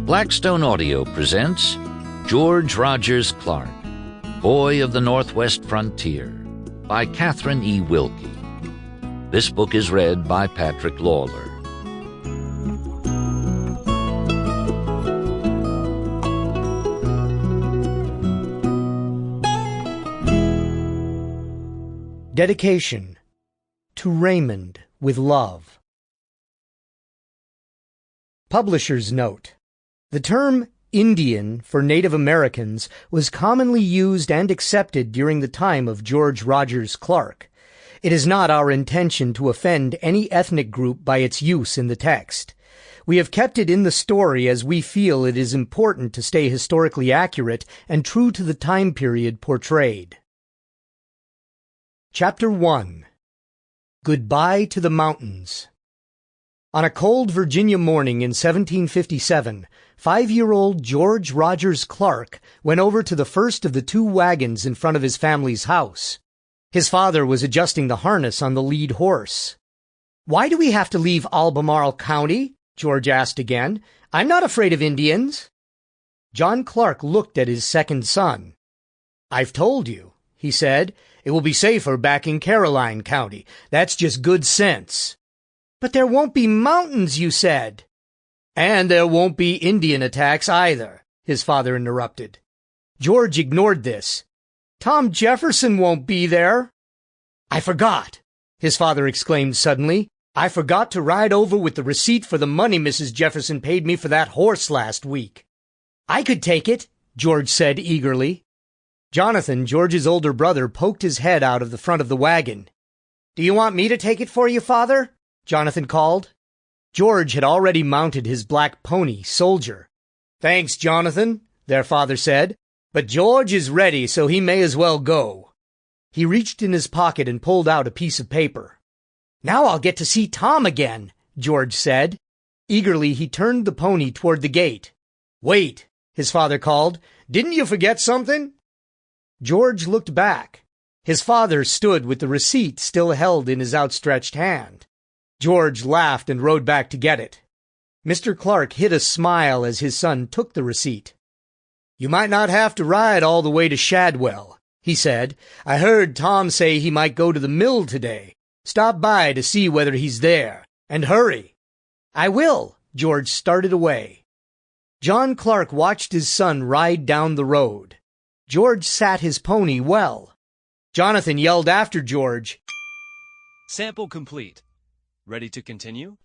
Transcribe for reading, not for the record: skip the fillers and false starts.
Blackstone Audio presents George Rogers Clark, Boy of the Northwest Frontier, by Katharine E. Wilkie. This book is read by Patrick Lawlor. Dedication to Raymond with Love. Publisher's note. The term Indian for Native Americans was commonly used and accepted during the time of George Rogers Clark. It is not our intention to offend any ethnic group by its use in the text. We have kept it in the story as we feel it is important to stay historically accurate and true to the time period portrayed. Chapter 1. Goodbye to the Mountains. On a cold Virginia morning in 1757, 5-year-old George Rogers Clark went over to the first of the two wagons in front of his family's house. His father was adjusting the harness on the lead horse. "Why do we have to leave Albemarle County?" George asked again. "I'm not afraid of Indians." John Clark looked at his second son. "I've told you," he said. "It will be safer back in Caroline County. That's just good sense." "But there won't be mountains, you said." "And there won't be Indian attacks either," his father interrupted. George ignored this. "Tom Jefferson won't be there." "I forgot," his father exclaimed suddenly. "I forgot to ride over with the receipt for the money Mrs. Jefferson paid me for that horse last week." "I could take it," George said eagerly. Jonathan, George's older brother, poked his head out of the front of the wagon. "Do you want me to take it for you, Father?" Jonathan called. George had already mounted his black pony, Soldier. "Thanks, Jonathan," their father said, "but George is ready, so he may as well go." He reached in his pocket and pulled out a piece of paper. "Now I'll get to see Tom again," George said. Eagerly, he turned the pony toward the gate. "Wait," his father called. "Didn't you forget something?" George looked back. His father stood with the receipt still held in his outstretched hand. George laughed and rode back to get it. Mr. Clark hid a smile as his son took the receipt. "You might not have to ride all the way to Shadwell," he said. "I heard Tom say he might go to the mill today. Stop by to see whether he's there. And hurry." "I will." George started away. John Clark watched his son ride down the road. George sat his pony well. Jonathan yelled after George, "Sample complete. Ready to continue?"